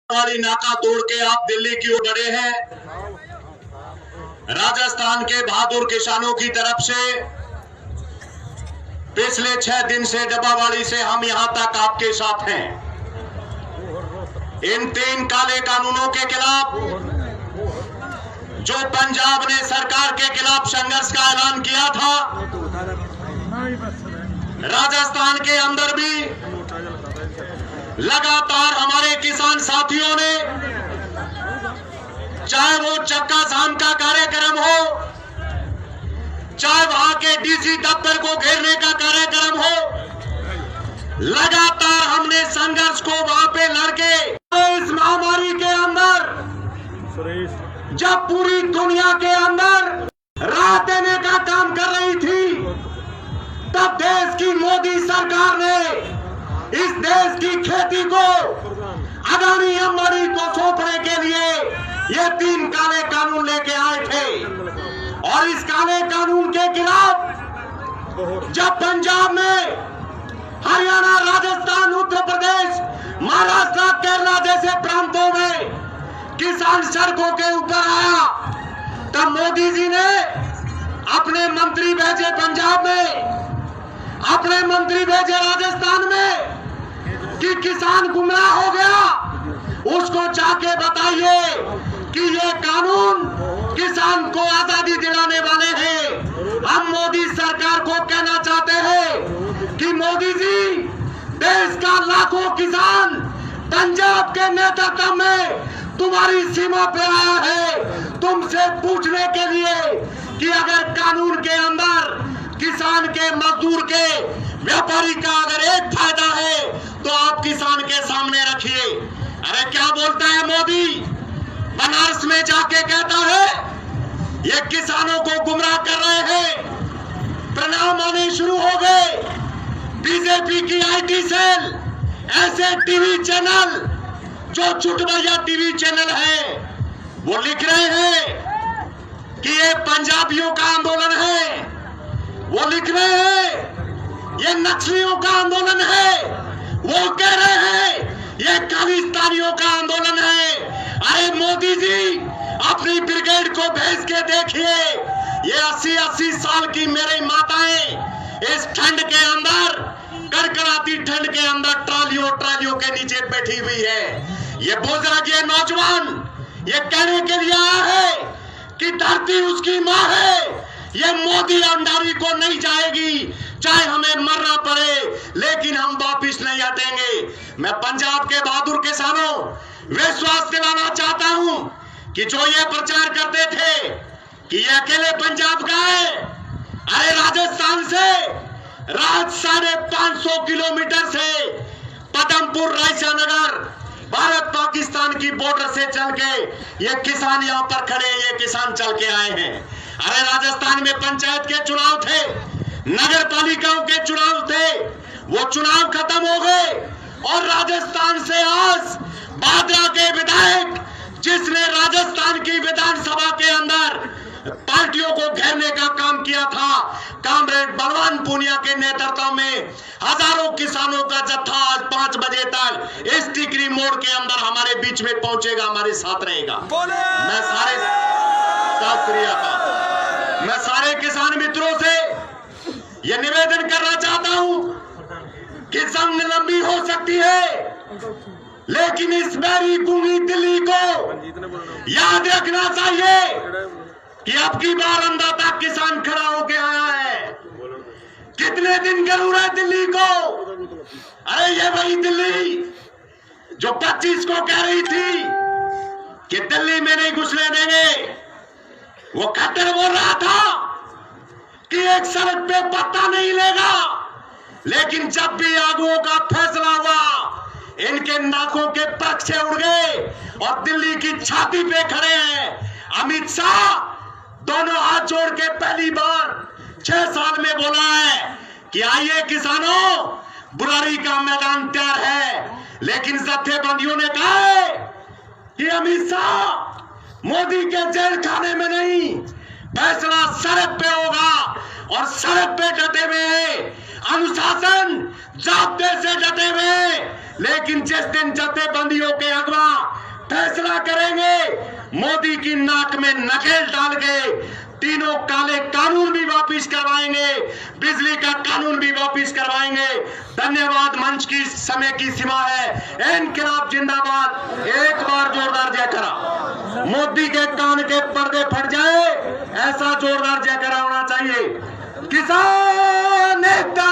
वाली नाका तोड़ के आप दिल्ली की ओर बढ़े हैं। राजस्थान के बहादुर किसानों की तरफ से पिछले 6 दिन से डब्बावाड़ी से हम यहां तक आपके साथ हैं। इन 3 काले कानूनों के खिलाफ जो पंजाब ने सरकार के खिलाफ संघर्ष का ऐलान किया था, राजस्थान के अंदर भी लगातार हमारे किसान साथियों ने, चाहे वो चक्का जाम का कार्यक्रम हो, चाहे वहां के डीसी दफ्तर को घेरने का कार्यक्रम हो, लगातार हमने संघर्ष को वहां पे लड़के इस महामारी के अंदर जब पूरी दुनिया के अंदर राह देने का काम कर रही थी, तब देश की मोदी सरकार ने इस देश की खेती को अदानी अंबानी को सौंपने के लिए ये 3 काले कानून लेके आए थे। और इस काले कानून के खिलाफ जब पंजाब में, हरियाणा, राजस्थान, उत्तर प्रदेश, महाराष्ट्र, केरला जैसे प्रांतों में किसान सड़कों के ऊपर आया, तब मोदी जी ने अपने मंत्री भेजे पंजाब में, अपने मंत्री भेजे राजस्थान में कि किसान गुमराह हो गया, उसको जाके बताइए कि ये कानून किसान को आजादी दिलाने वाले हैं। हम मोदी सरकार को कहना चाहते हैं कि मोदी जी, देश का लाखों किसान पंजाब के नेतृत्व में तुम्हारी सीमा पे आया है तुमसे पूछने के लिए कि अगर कानून के अंदर किसान के, मजदूर के, व्यापारी का अगर एक फायदा है तो आप किसान के सामने रखिए। अरे क्या बोलता है मोदी? बनारस में जाके कहता है ये किसानों को गुमराह कर रहे हैं। प्रणाम आने शुरू हो गए। बीजेपी की आईटी सेल, ऐसे टीवी चैनल जो चुटभैया टीवी चैनल है, वो लिख रहे हैं कि ये पंजाबियों का आंदोलन है। वो लिख रहे हैं ये नक्सलियों का आंदोलन है। वो कह रहे हैं ये खालिस्तानियों का आंदोलन है। अरे मोदी जी, अपनी ब्रिगेड को भेज के देखिए। ये 80-80 साल की मेरी माताएं इस ठंड के अंदर, कड़कड़ाती ठंड के अंदर ट्रालियों के नीचे बैठी हुई है। ये बुजुर्ग, ये नौजवान ये कहने के लिए आया है कि धरती उसकी माँ है। ये मोदी अंधारी को नहीं जाएगी, चाहे हमें मरना पड़े, लेकिन हम वापिस नहीं हटेंगे। मैं पंजाब के बहादुर किसानों विश्वास दिलाना चाहता हूं कि जो ये प्रचार करते थे कि ये अकेले पंजाब का है, अरे राजस्थान से रात 550 किलोमीटर से पदमपुर, रायसानगर, भारत पाकिस्तान की बॉर्डर से चल के ये किसान यहाँ पर खड़े, ये किसान चल के आए हैं। अरे राजस्थान में पंचायत के चुनाव थे, नगर पालिकाओं के चुनाव थे, वो चुनाव खत्म हो गए और राजस्थान से आज बादरा के विधायक, जिसने राजस्थान की विधानसभा के अंदर पार्टियों को घेरने का काम किया था, कामरेड बलवान पूनिया के नेतृत्व में हजारों किसानों का जत्था आज 5 बजे तक इस टिकरी मोड़ के अंदर हमारे बीच में पहुंचेगा, हमारे साथ रहेगा। मैं सारे किसान मित्रों से यह निवेदन करना चाहता हूं कि जंग लंबी हो सकती है, लेकिन इस मेरी गूंगी दिल्ली को याद रखना चाहिए कि अब की बार अंदाता किसान खड़ा होके आया है। कितने दिन जरूर है दिल्ली को? अरे ये वही दिल्ली जो 25 को कह रही थी कि दिल्ली में नहीं घुसने देंगे। वो खट्टर बोल रहा था कि एक सड़क पे पत्ता नहीं लेगा, लेकिन जब भी आगुओं का फैसला हुआ, इनके नाकों के पक्षे उड़ गए और दिल्ली की छाती पे खड़े हैं। अमित शाह दोनों हाथ जोड़ के पहली बार 6 साल में बोला है कि आइए किसानों, बुरारी का मैदान तैयार है। लेकिन जत्थेबंदियों ने कहा है कि अमित शाह मोदी के जेल खाने में नहीं, फैसला सड़क पे होगा और सड़क पे डटे हुए हैं, अनुशासन जाब्ते से डटे हुए हैं। लेकिन जिस दिन जत्थेबंदियों के अगवा मोदी की नाक में नकेल डाल के तीनों काले कानून भी वापिस करवाएंगे, बिजली का कानून भी वापिस करवाएंगे। धन्यवाद। मंच की समय की सीमा है। इनकलाब जिंदाबाद। एक बार जोरदार जयकारा। मोदी के कान के पर्दे फट जाए ऐसा जोरदार जयकारा होना चाहिए। किसान नेता